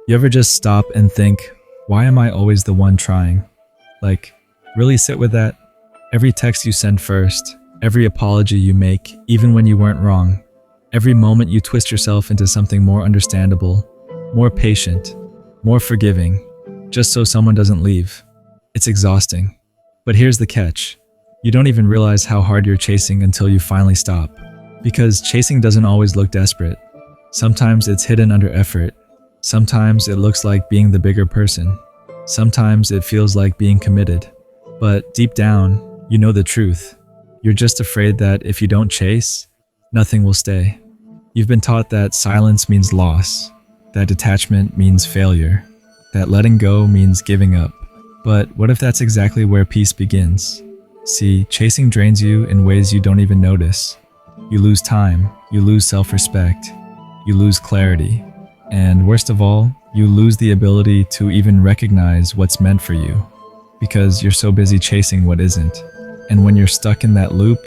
You ever just stop and think, why am I always the one trying? Like, really sit with that? Every text you send first, every apology you make, even when you weren't wrong, every moment you twist yourself into something more understandable, more patient, more forgiving, just so someone doesn't leave. It's exhausting. But here's the catch. You don't even realize how hard you're chasing until you finally stop. Because chasing doesn't always look desperate. Sometimes it's hidden under effort. Sometimes it looks like being the bigger person. Sometimes it feels like being committed. But deep down, you know the truth. You're just afraid that if you don't chase, nothing will stay. You've been taught that silence means loss, that detachment means failure, that letting go means giving up. But what if that's exactly where peace begins? See, chasing drains you in ways you don't even notice. You lose time, you lose self-respect, you lose clarity, and worst of all, you lose the ability to even recognize what's meant for you, because you're so busy chasing what isn't. And when you're stuck in that loop,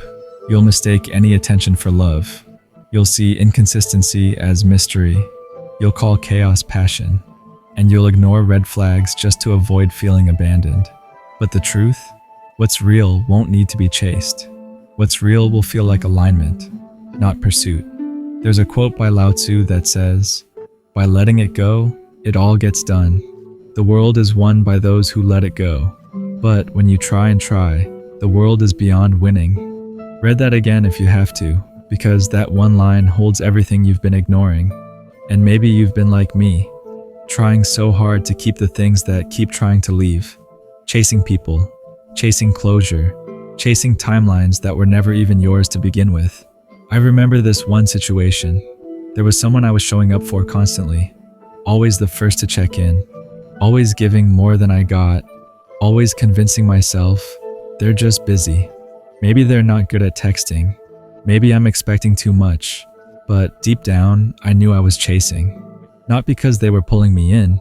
you'll mistake any attention for love. You'll see inconsistency as mystery. You'll call chaos passion, and you'll ignore red flags just to avoid feeling abandoned. But the truth? What's real won't need to be chased. What's real will feel like alignment, not pursuit. There's a quote by Lao Tzu that says, "By letting it go, it all gets done. The world is won by those who let it go. But when you try and try, the world is beyond winning." Read that again if you have to, because that one line holds everything you've been ignoring. And maybe you've been like me, trying so hard to keep the things that keep trying to leave. Chasing people, chasing closure, chasing timelines that were never even yours to begin with. I remember this one situation. There was someone I was showing up for constantly, always the first to check in, always giving more than I got, always convincing myself they're just busy. Maybe they're not good at texting. Maybe I'm expecting too much. But deep down, I knew I was chasing. Not because they were pulling me in,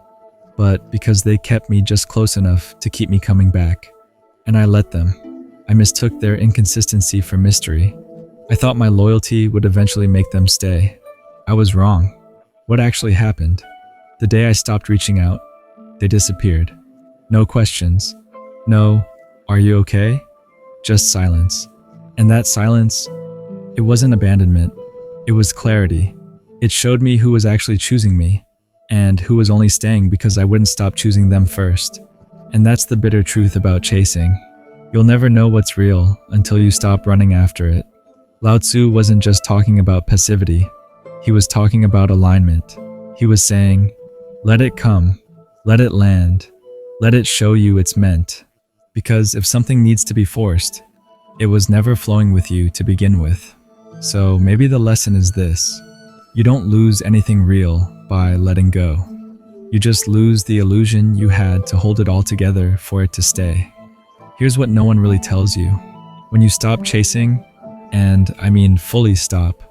but because they kept me just close enough to keep me coming back. And I let them. I mistook their inconsistency for mystery. I thought my loyalty would eventually make them stay. I was wrong. What actually happened? The day I stopped reaching out, they disappeared. No questions. No, "Are you okay?" Just silence. And that silence, it wasn't abandonment. It was clarity. It showed me who was actually choosing me, and who was only staying because I wouldn't stop choosing them first. And that's the bitter truth about chasing. You'll never know what's real until you stop running after it. Lao Tzu wasn't just talking about passivity. He was talking about alignment. He was saying, let it come, let it land, let it show you it's meant. Because if something needs to be forced, it was never flowing with you to begin with. So maybe the lesson is this. You don't lose anything real by letting go. You just lose the illusion you had to hold it all together for it to stay. Here's what no one really tells you. When you stop chasing, and I mean fully stop,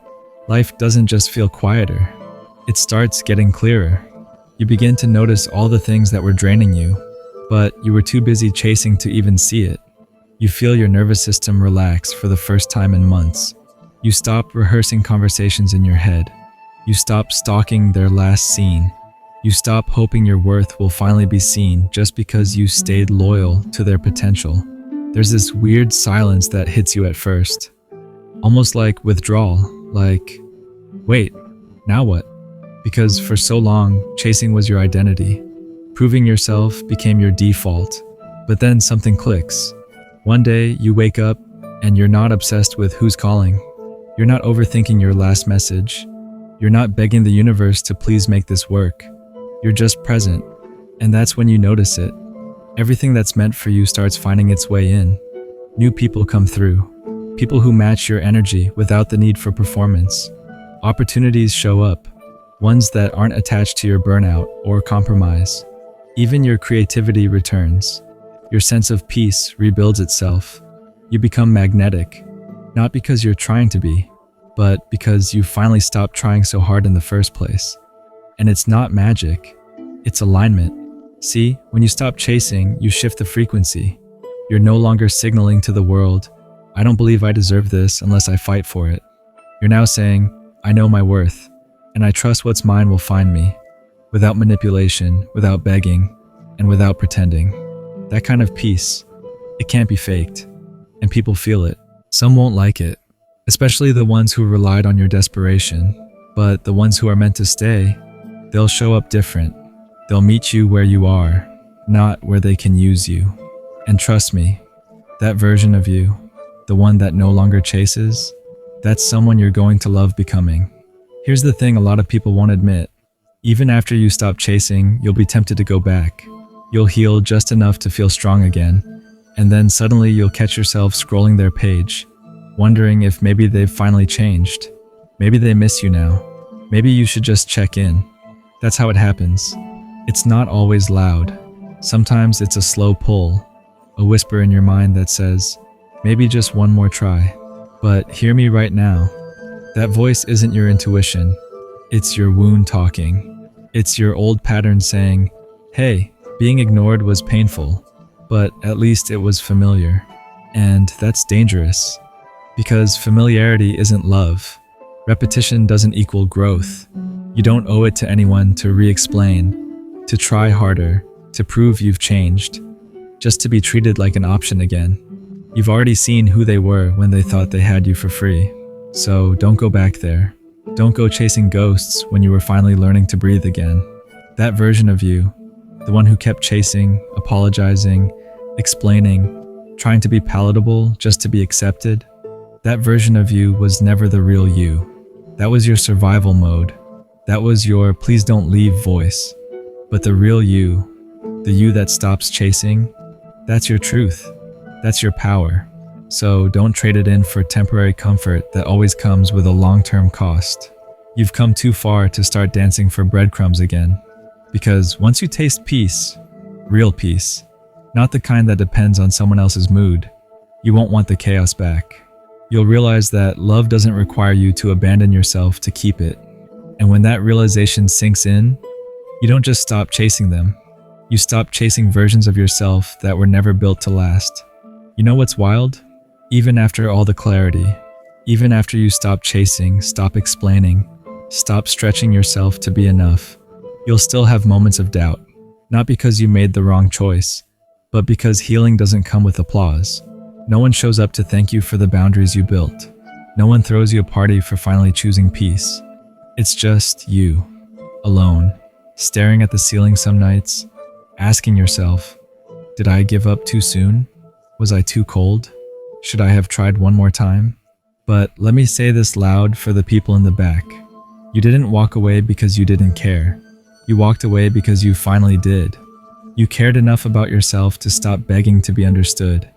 life doesn't just feel quieter. It starts getting clearer. You begin to notice all the things that were draining you, but you were too busy chasing to even see it. You feel your nervous system relax for the first time in months. You stop rehearsing conversations in your head. You stop stalking their last scene. You stop hoping your worth will finally be seen just because you stayed loyal to their potential. There's this weird silence that hits you at first. Almost like withdrawal, like, wait, now what? Because for so long, chasing was your identity. Proving yourself became your default. But then something clicks. One day, you wake up and you're not obsessed with who's calling. You're not overthinking your last message. You're not begging the universe to please make this work. You're just present, and that's when you notice it. Everything that's meant for you starts finding its way in. New people come through. People who match your energy without the need for performance. Opportunities show up. Ones that aren't attached to your burnout or compromise. Even your creativity returns. Your sense of peace rebuilds itself. You become magnetic, not because you're trying to be, but because you finally stopped trying so hard in the first place. And it's not magic, it's alignment. See, when you stop chasing, you shift the frequency. You're no longer signaling to the world, I don't believe I deserve this unless I fight for it. You're now saying, I know my worth, and I trust what's mine will find me. without manipulation, without begging, and without pretending. That kind of peace, it can't be faked, and people feel it. Some won't like it, especially the ones who relied on your desperation, but the ones who are meant to stay, they'll show up different. They'll meet you where you are, not where they can use you. And trust me, that version of you, the one that no longer chases, that's someone you're going to love becoming. Here's the thing a lot of people won't admit. Even after you stop chasing, you'll be tempted to go back. You'll heal just enough to feel strong again, and then suddenly you'll catch yourself scrolling their page, wondering if maybe they've finally changed. Maybe they miss you now. Maybe you should just check in. That's how it happens. It's not always loud. Sometimes it's a slow pull, a whisper in your mind that says, maybe just one more try. But hear me right now. That voice isn't your intuition. It's your wound talking. It's your old pattern saying, hey, being ignored was painful, but at least it was familiar. And that's dangerous, because familiarity isn't love. Repetition doesn't equal growth. You don't owe it to anyone to re-explain, to try harder, to prove you've changed, just to be treated like an option again. You've already seen who they were when they thought they had you for free. So don't go back there. Don't go chasing ghosts when you were finally learning to breathe again. That version of you, the one who kept chasing, apologizing, explaining, trying to be palatable just to be accepted, that version of you was never the real you. That was your survival mode. That was your please don't leave voice. But the real you, the you that stops chasing, that's your truth. That's your power. So don't trade it in for temporary comfort that always comes with a long-term cost. You've come too far to start dancing for breadcrumbs again. Because once you taste peace, real peace, not the kind that depends on someone else's mood, you won't want the chaos back. You'll realize that love doesn't require you to abandon yourself to keep it. And when that realization sinks in, you don't just stop chasing them. You stop chasing versions of yourself that were never built to last. You know what's wild? Even after all the clarity, even after you stop chasing, stop explaining, stop stretching yourself to be enough, you'll still have moments of doubt. Not because you made the wrong choice, but because healing doesn't come with applause. No one shows up to thank you for the boundaries you built. No one throws you a party for finally choosing peace. It's just you, alone, staring at the ceiling some nights, asking yourself, did I give up too soon? Was I too cold? Should I have tried one more time? But let me say this loud for the people in the back. You didn't walk away because you didn't care. You walked away because you finally did. You cared enough about yourself to stop begging to be understood.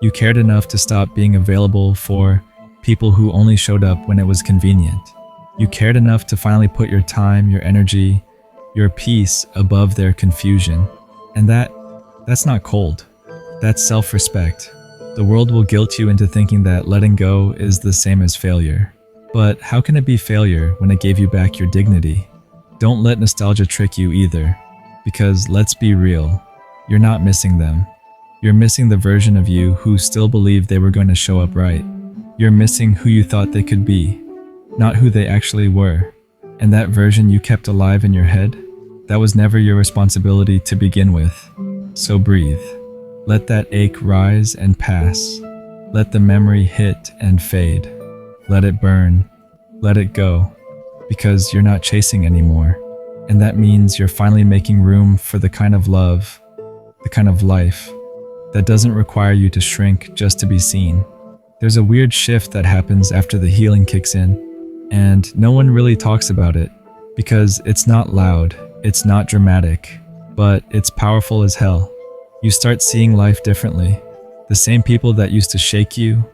You cared enough to stop being available for people who only showed up when it was convenient. You cared enough to finally put your time, your energy, your peace above their confusion. And that's not cold. That's self-respect. The world will guilt you into thinking that letting go is the same as failure. But how can it be failure when it gave you back your dignity? Don't let nostalgia trick you either, because let's be real, you're not missing them. You're missing the version of you who still believed they were going to show up right. You're missing who you thought they could be, not who they actually were. And that version you kept alive in your head, that was never your responsibility to begin with. So breathe. Let that ache rise and pass. Let the memory hit and fade. Let it burn. Let it go. Because you're not chasing anymore. And that means you're finally making room for the kind of love, the kind of life, that doesn't require you to shrink just to be seen. There's a weird shift that happens after the healing kicks in, and no one really talks about it, because it's not loud, it's not dramatic, but it's powerful as hell. You start seeing life differently. The same people that used to shake you,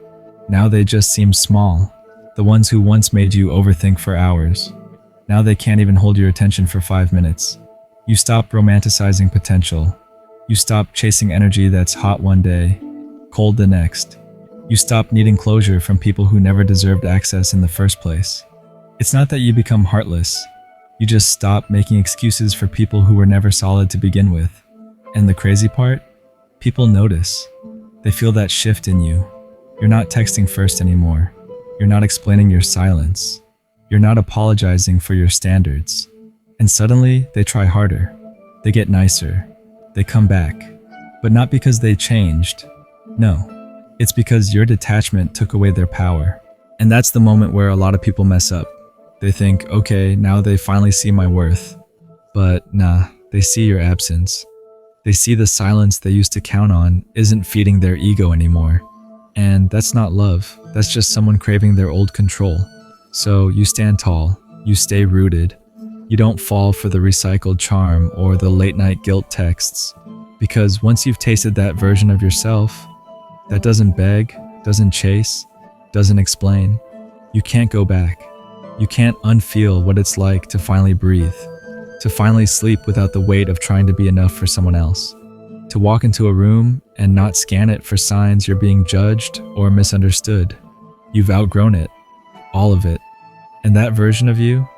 now they just seem small. The ones who once made you overthink for hours, now they can't even hold your attention for 5 minutes. You stop romanticizing potential. You stop chasing energy that's hot one day, cold the next. You stop needing closure from people who never deserved access in the first place. It's not that you become heartless. You just stop making excuses for people who were never solid to begin with. And the crazy part? People notice. They feel that shift in you. You're not texting first anymore. You're not explaining your silence. You're not apologizing for your standards. And suddenly, they try harder. They get nicer. They come back. But not because they changed. No. It's because your detachment took away their power. And that's the moment where a lot of people mess up. They think, okay, now they finally see my worth. But nah, they see your absence. They see the silence they used to count on isn't feeding their ego anymore. And that's not love. That's just someone craving their old control. So you stand tall. You stay rooted. You don't fall for the recycled charm or the late-night guilt texts. Because once you've tasted that version of yourself that doesn't beg, doesn't chase, doesn't explain, you can't go back. You can't unfeel what it's like to finally breathe, to finally sleep without the weight of trying to be enough for someone else, to walk into a room and not scan it for signs you're being judged or misunderstood. You've outgrown it, all of it. And that version of you,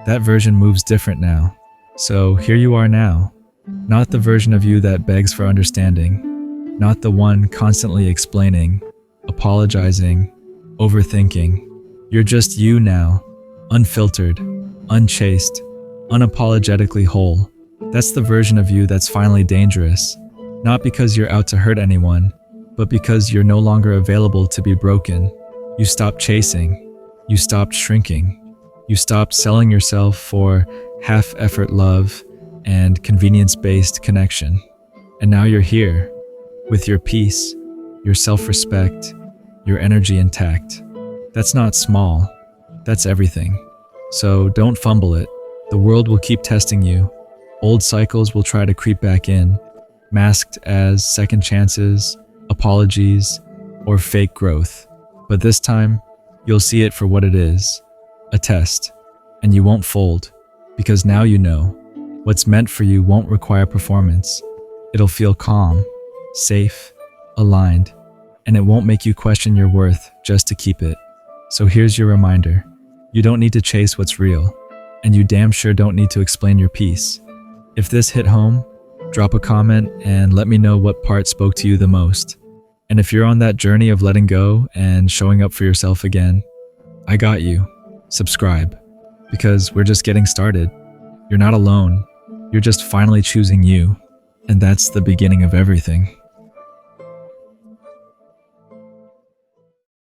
that version moves different now. So here you are now, not the version of you that begs for understanding, not the one constantly explaining, apologizing, overthinking. You're just you now, unfiltered, unchased, unapologetically whole. That's the version of you that's finally dangerous, not because you're out to hurt anyone, but because you're no longer available to be broken. You stopped chasing, you stopped shrinking, you stopped selling yourself for half-effort love and convenience-based connection. And now you're here, with your peace, your self-respect, your energy intact. That's not small, that's everything. So don't fumble it. The world will keep testing you. Old cycles will try to creep back in, masked as second chances, apologies, or fake growth. But this time, you'll see it for what it is, a test. And you won't fold, because now you know, what's meant for you won't require performance. It'll feel calm, safe, aligned, and it won't make you question your worth just to keep it. So here's your reminder. You don't need to chase what's real, and you damn sure don't need to explain your piece. If this hit home, drop a comment and let me know what part spoke to you the most. And if you're on that journey of letting go and showing up for yourself again, I got you. Subscribe, because we're just getting started. You're not alone. You're just finally choosing you, and that's the beginning of everything.